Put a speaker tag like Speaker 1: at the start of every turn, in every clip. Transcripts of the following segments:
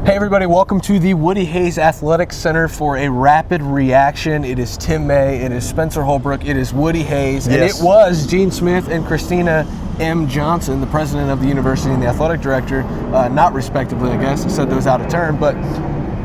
Speaker 1: Hey everybody, welcome to the Woody Hayes Athletic Center for a rapid reaction. It is Tim May, it is Spencer Holbrook, it is Woody Hayes, and it was Gene Smith and Kristina M. Johnson, the president of the university and the athletic director, not respectively, I guess, said those out of turn, but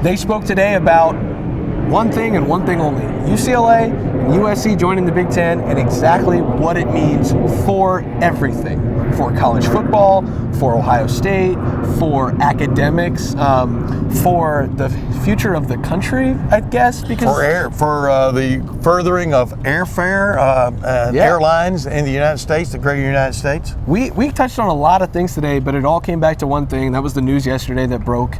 Speaker 1: they spoke today about one thing and one thing only: UCLA and USC joining the Big Ten and exactly what it means for everything. For college football, for Ohio State, for academics, for the future of the country, I guess. Because
Speaker 2: for the furthering of airfare and airlines in the United States, the greater United States.
Speaker 1: We touched on a lot of things today, but it all came back to one thing. That was the news yesterday that broke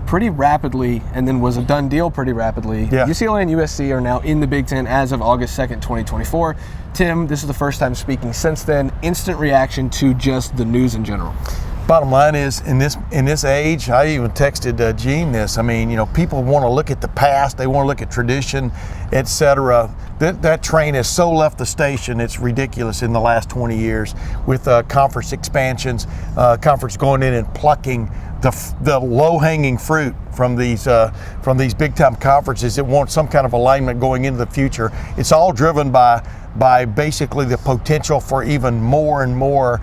Speaker 1: pretty rapidly and then was a done deal pretty rapidly.
Speaker 2: Yeah.
Speaker 1: UCLA and USC are now in the Big Ten as of August 2nd, 2024. Tim, this is the first time speaking since then. Instant reaction to just the news in general.
Speaker 2: Bottom line is, in this age, I even texted Gene this. I mean, people want to look at the past, they want to look at tradition, etc. That train has so left the station, it's ridiculous in the last 20 years with conference expansions, conference going in and plucking the low-hanging fruit from these big-time conferences that want some kind of alignment going into the future. It's all driven by basically the potential for even more and more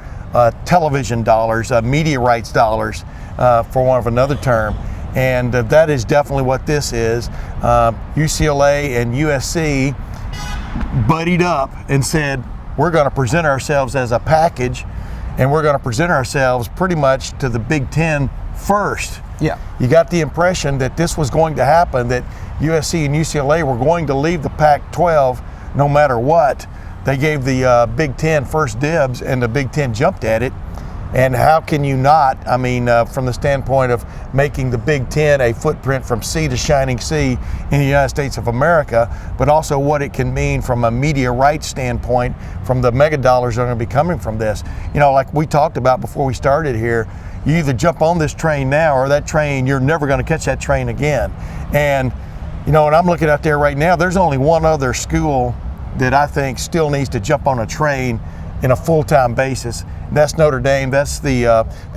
Speaker 2: television dollars, media rights dollars, for want of another term. And that is definitely what this is. UCLA and USC buddied up and said, we're going to present ourselves as a package, and we're going to present ourselves pretty much to the Big Ten first.
Speaker 1: Yeah.
Speaker 2: You got the impression that this was going to happen, that USC and UCLA were going to leave the Pac-12 no matter what. They gave the Big Ten first dibs, and the Big Ten jumped at it. And how can you not? I mean, from the standpoint of making the Big Ten a footprint from sea to shining sea in the United States of America, but also what it can mean from a media rights standpoint, from the mega dollars that are going to be coming from this. Like we talked about before we started here, you either jump on this train now, or that train, you're never going to catch that train again. And, when I'm looking out there right now, there's only one other school that I think still needs to jump on a train in a full-time basis. And that's Notre Dame. That's the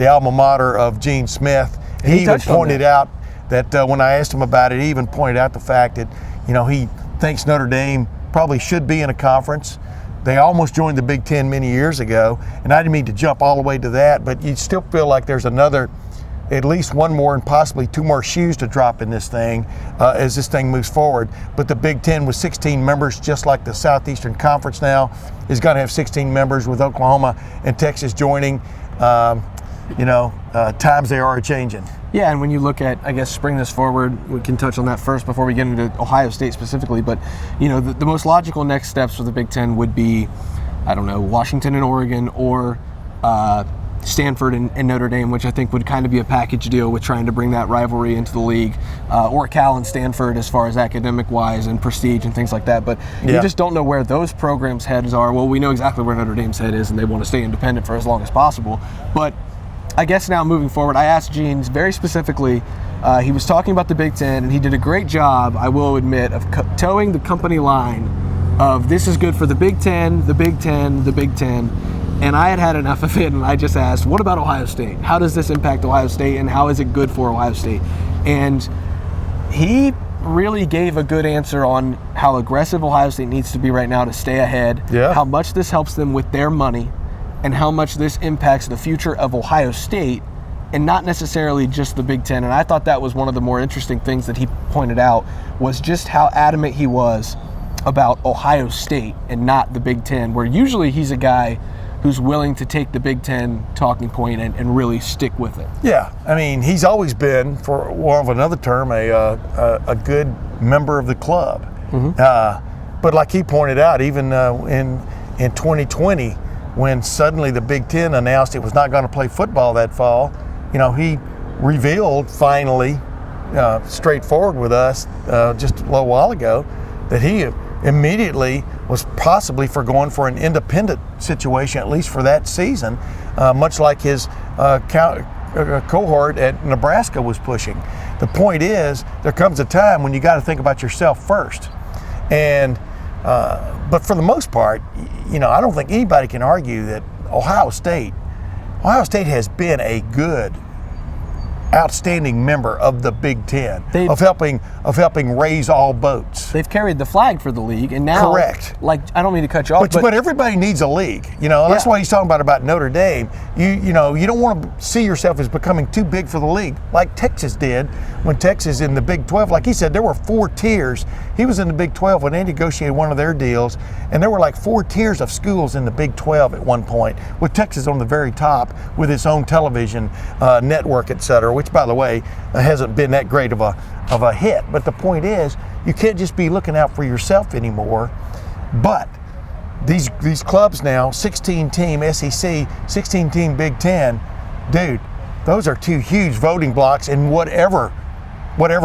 Speaker 2: alma mater of Gene Smith. He even pointed out that when I asked him about it, he even pointed out the fact that, he thinks Notre Dame probably should be in a conference. They almost joined the Big Ten many years ago, and I didn't mean to jump all the way to that, but you still feel like there's at least one more and possibly two more shoes to drop in this thing as this thing moves forward. But the Big Ten with 16 members, just like the Southeastern Conference now, is going to have 16 members with Oklahoma and Texas joining. Times they are changing.
Speaker 1: Yeah, and when you look at, I guess, spring this forward, we can touch on that first before we get into Ohio State specifically, but, the most logical next steps for the Big Ten would be, I don't know, Washington and Oregon, or Stanford and Notre Dame, which I think would kind of be a package deal with trying to bring that rivalry into the league, or Cal and Stanford as far as academic-wise and prestige and things like that. But you just don't know where those programs' heads are. Well, we know exactly where Notre Dame's head is, and they want to stay independent for as long as possible. But I guess now moving forward, I asked Gene very specifically, he was talking about the Big Ten, and he did a great job, I will admit, of towing the company line of this is good for the Big Ten, the Big Ten, the Big Ten. And I had enough of it, and I just asked, what about Ohio State? How does this impact Ohio State, and how is it good for Ohio State? And he really gave a good answer on how aggressive Ohio State needs to be right now to stay ahead, how much this helps them with their money, and how much this impacts the future of Ohio State, and not necessarily just the Big Ten. And I thought that was one of the more interesting things that he pointed out, was just how adamant he was about Ohio State and not the Big Ten, where usually he's a guy who's willing to take the Big Ten talking point and really stick with it. Yeah,
Speaker 2: I mean, he's always been, for want of another term, a good member of the club. Mm-hmm. But like he pointed out, even in 2020, when suddenly the Big Ten announced it was not going to play football that fall, he revealed finally, straightforward with us just a little while ago, that he immediately was possibly going for an independent situation, at least for that season, much like his cohort at Nebraska was pushing. The point is, there comes a time when you got to think about yourself first. And but for the most part, I don't think anybody can argue that Ohio State has been a good outstanding member of the Big Ten, of helping raise all boats.
Speaker 1: They've carried the flag for the league, and now,
Speaker 2: correct.
Speaker 1: Like, I don't mean to cut you off,
Speaker 2: but everybody needs a league. That's why he's talking about Notre Dame. You don't want to see yourself as becoming too big for the league, like Texas did when Texas in the Big 12. Like he said, there were 4 tiers. He was in the Big 12 when they negotiated one of their deals, and there were like 4 tiers of schools in the Big 12 at one point, with Texas on the very top with its own television network, et cetera, which, by the way, hasn't been that great of a hit. But the point is, you can't just be looking out for yourself anymore. But these clubs now, 16-team SEC, 16-team Big Ten, dude, those are 2 huge voting blocks in whatever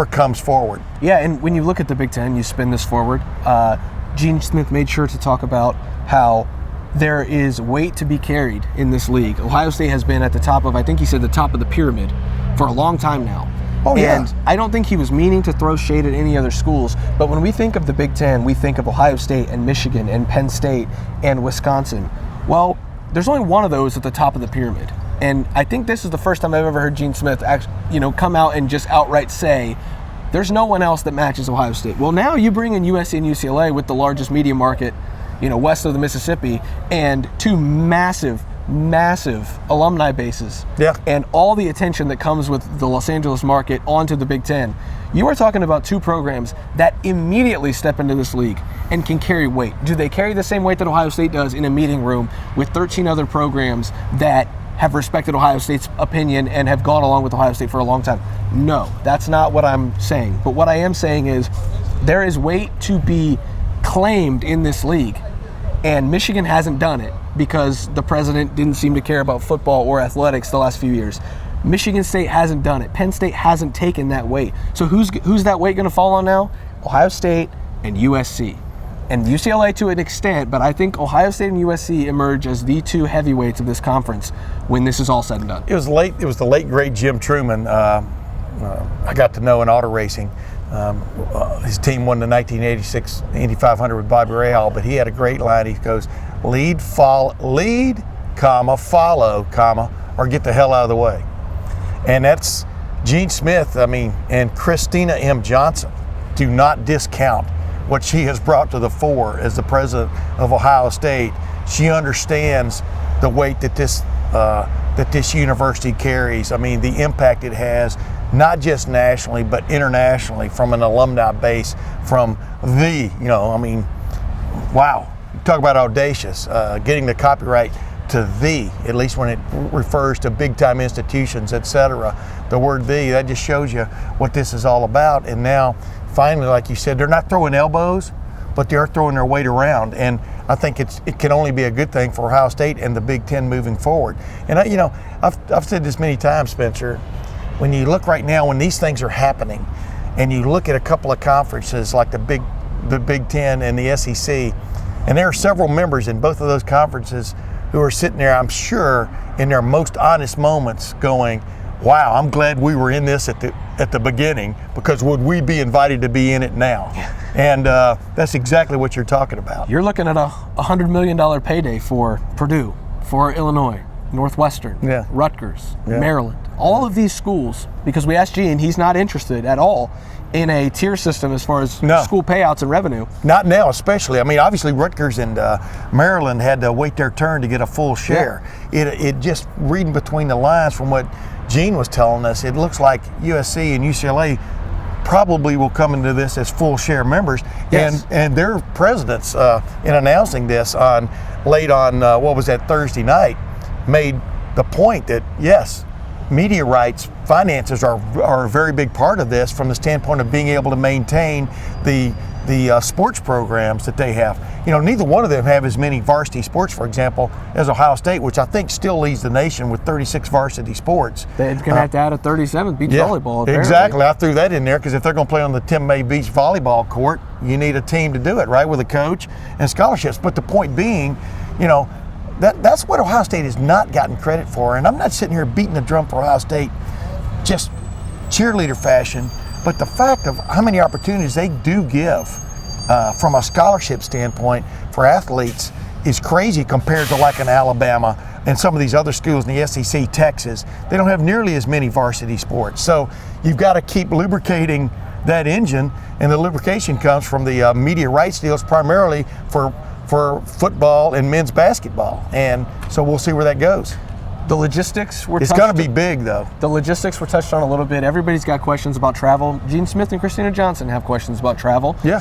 Speaker 2: comes forward.
Speaker 1: Yeah, and when you look at the Big Ten, you spin this forward. Gene Smith made sure to talk about how there is weight to be carried in this league. Ohio State has been at the top of, I think he said, the top of the pyramid for a long time now.
Speaker 2: Oh, yeah.
Speaker 1: And I don't think he was meaning to throw shade at any other schools, but when we think of the Big Ten, we think of Ohio State and Michigan and Penn State and Wisconsin. Well, there's only one of those at the top of the pyramid. And I think this is the first time I've ever heard Gene Smith come out and just outright say, there's no one else that matches Ohio State. Well, now you bring in USC and UCLA with the largest media market, west of the Mississippi, and 2 massive alumni bases.
Speaker 2: Yeah.
Speaker 1: And all the attention that comes with the Los Angeles market onto the Big Ten. You are talking about 2 programs that immediately step into this league and can carry weight. Do they carry the same weight that Ohio State does in a meeting room with 13 other programs that have respected Ohio State's opinion and have gone along with Ohio State for a long time? No, that's not what I'm saying. But what I am saying is there is weight to be claimed in this league, and Michigan hasn't done it because the president didn't seem to care about football or athletics the last few years. Michigan State hasn't done it. Penn State hasn't taken that weight. So who's that weight going to fall on now? Ohio State and USC. And UCLA to an extent, but I think Ohio State and USC emerge as the 2 heavyweights of this conference when this is all said and done.
Speaker 2: It was the late great Jim Truman. I got to know in auto racing. His team won the 1986 Indy 500 with Bobby Rahal, but he had a great line. He goes, lead, follow, or get the hell out of the way. And that's Gene Smith, and Kristina M. Johnson. Do not discount what she has brought to the fore as the president of Ohio State. She understands the weight that this university carries. The impact it has, not just nationally, but internationally, from an alumni base, from wow. Talk about audacious, getting the copyright to the, at least when it refers to big time institutions, etc. The word the, that just shows you what this is all about. And now, finally, like you said, they're not throwing elbows, but they are throwing their weight around. And I think it can only be a good thing for Ohio State and the Big Ten moving forward. And I've said this many times, Spencer, when you look right now, when these things are happening, and you look at a couple of conferences like the Big Ten and the SEC, and there are several members in both of those conferences who are sitting there, I'm sure, in their most honest moments going, wow, I'm glad we were in this at the beginning, because would we be invited to be in it now? And that's exactly what you're talking about.
Speaker 1: You're looking at a $100 million payday for Purdue, for Illinois, Northwestern, Rutgers, Maryland, all of these schools, because we asked Gene, he's not interested at all in a tier system as far as school payouts and revenue. Not
Speaker 2: now, especially. Obviously Rutgers and Maryland had to wait their turn to get a full share. It just, reading between the lines from what Gene was telling us, it looks like USC and UCLA probably will come into this as full share members.
Speaker 1: Yes.
Speaker 2: And their presidents, in announcing this late on Thursday night, made the point that yes, media rights, finances are a very big part of this, from the standpoint of being able to maintain the sports programs that they have. Neither one of them have as many varsity sports, for example, as Ohio State, which I think still leads the nation with 36 varsity sports.
Speaker 1: They're going to have to add a 37th beach volleyball, apparently.
Speaker 2: Exactly. I threw that in there because if they're going to play on the Tim May Beach volleyball court, you need a team to do it, right, with a coach and scholarships. But the point being, that's what Ohio State has not gotten credit for. And I'm not sitting here beating the drum for Ohio State just cheerleader fashion, but the fact of how many opportunities they do give from a scholarship standpoint for athletes is crazy compared to like an Alabama and some of these other schools in the SEC, Texas, they don't have nearly as many varsity sports. So you've got to keep lubricating that engine, and the lubrication comes from the media rights deals primarily for football and men's basketball. And so we'll see where that goes.
Speaker 1: The logistics were
Speaker 2: It's going to be big, though.
Speaker 1: The logistics were touched on a little bit. Everybody's got questions about travel. Gene Smith and Kristina Johnson have questions about travel.
Speaker 2: Yeah.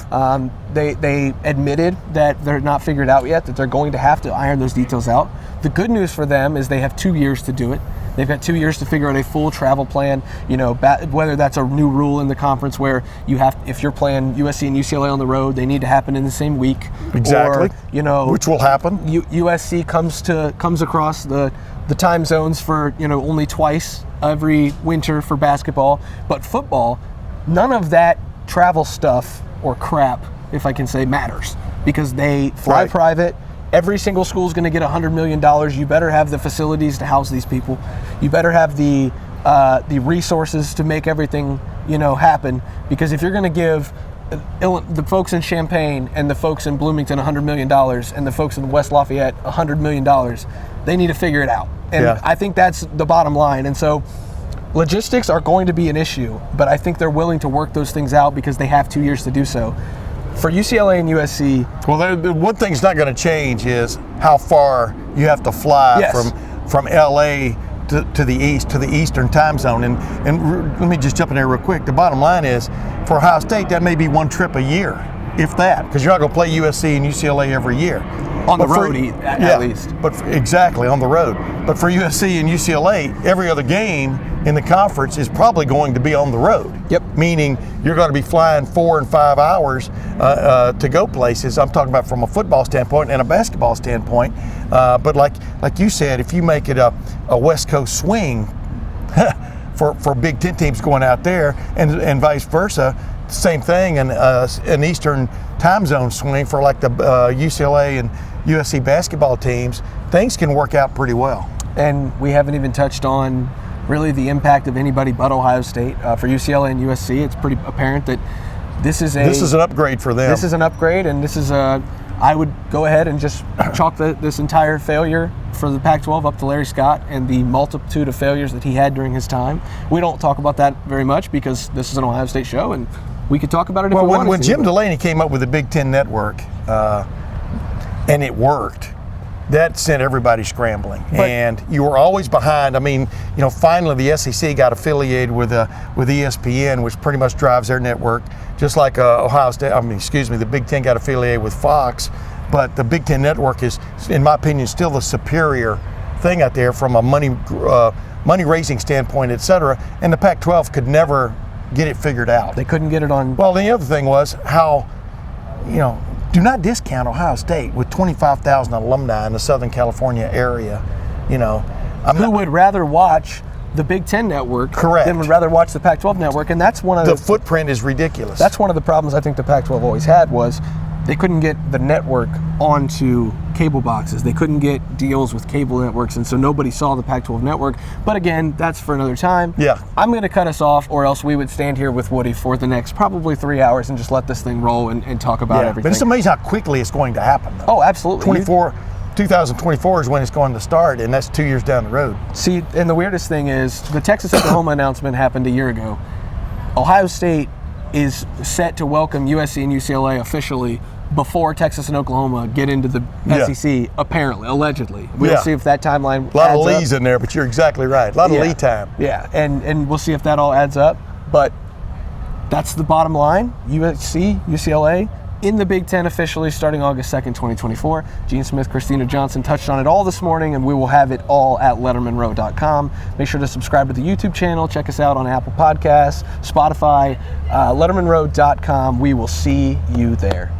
Speaker 1: They admitted that they're not figured out yet, that they're going to have to iron those details out. The good news for them is they have 2 years to do it. They've got 2 years to figure out a full travel plan. You know, whether that's a new rule in the conference where you have, if you're playing USC and UCLA on the road, they need to happen in the same week.
Speaker 2: Exactly.
Speaker 1: Or, you know,
Speaker 2: which will happen.
Speaker 1: USC comes across the time zones for, you know, only twice every winter for basketball. But football, none of that travel stuff or crap, if I can say, matters, because they fly
Speaker 2: Right.
Speaker 1: private. Every single school is going to get $100 million. You better have the facilities to house these people. You better have the resources to make everything, you know, happen. Because if you're going to give the folks in Champaign and the folks in Bloomington $100 million and the folks in West Lafayette $100 million, they need to figure it out. And
Speaker 2: Yeah.
Speaker 1: I think that's the bottom line. And so logistics are going to be an issue, but I think they're willing to work those things out because they have 2 years to do so. For UCLA and USC,
Speaker 2: well, one thing's not going to change is how far you have to fly
Speaker 1: Yes.
Speaker 2: from LA to the east, to the Eastern time zone. And let me just jump in there real quick. The bottom line is, for Ohio State, that may be one trip a year, if that, because you're not going to play USC and UCLA every year.
Speaker 1: on the
Speaker 2: But for-
Speaker 1: road at
Speaker 2: yeah,
Speaker 1: least.
Speaker 2: But exactly, on the road. But for USC and UCLA, every other game in the conference is probably going to be on the road.
Speaker 1: Yep.
Speaker 2: Meaning you're going to be flying 4 and 5 hours to go places. I'm talking about from a football standpoint and a basketball standpoint. But like you said, if you make it a West Coast swing for Big Ten teams going out there, and vice versa, same thing, and an Eastern time zone swing for like the UCLA and USC basketball teams, things can work out pretty well.
Speaker 1: And we haven't even touched on really the impact of anybody but Ohio State. For UCLA and USC, it's pretty apparent that this is
Speaker 2: an upgrade for them.
Speaker 1: This is an upgrade, and this is I would go ahead and just chalk this entire failure for the Pac-12 up to Larry Scott and the multitude of failures that he had during his time. We don't talk about that very much because this is an Ohio State show, and we could talk about it if we wanted
Speaker 2: when
Speaker 1: to.
Speaker 2: Jim Delaney came up with the Big Ten Network, and it worked, that sent everybody scrambling. And you were always behind. I mean, you know, finally the SEC got affiliated with ESPN, which pretty much drives their network, just like the Big Ten got affiliated with Fox. But the Big Ten Network is, in my opinion, still the superior thing out there from a money raising standpoint, et cetera. And the Pac-12 could never get it figured out.
Speaker 1: They couldn't get it on.
Speaker 2: Well, the other thing was how, you know, do not discount Ohio State with 25,000 alumni in the Southern California area. You know,
Speaker 1: Who would rather watch the Big Ten Network
Speaker 2: Correct.
Speaker 1: than would rather watch the Pac-12 Network, and that's one of
Speaker 2: the footprint is ridiculous.
Speaker 1: That's one of the problems I think the Pac-12 always had was they couldn't get the network onto cable boxes. They couldn't get deals with cable networks, and so nobody saw the Pac-12 network. But again, that's for another time.
Speaker 2: Yeah.
Speaker 1: I'm going to cut us off, or else we would stand here with Woody for the next probably 3 hours and just let this thing roll and talk about everything.
Speaker 2: But it's amazing how quickly it's going to happen, though.
Speaker 1: Oh, absolutely.
Speaker 2: 2024 is when it's going to start, and that's 2 years down the road.
Speaker 1: See, and the weirdest thing is the Texas-Oklahoma announcement happened a year ago. Ohio State is set to welcome USC and UCLA officially before Texas and Oklahoma get into the SEC, apparently, allegedly. We'll see if that timeline adds
Speaker 2: A lot of
Speaker 1: up.
Speaker 2: leads in there, but you're exactly right. A lot of lead time.
Speaker 1: Yeah, and we'll see if that all adds up. But that's the bottom line. USC, UCLA in the Big Ten officially starting August 2nd, 2024. Gene Smith, Kristina Johnson touched on it all this morning, and we will have it all at lettermenrow.com. Make sure to subscribe to the YouTube channel. Check us out on Apple Podcasts, Spotify, lettermenrow.com. We will see you there.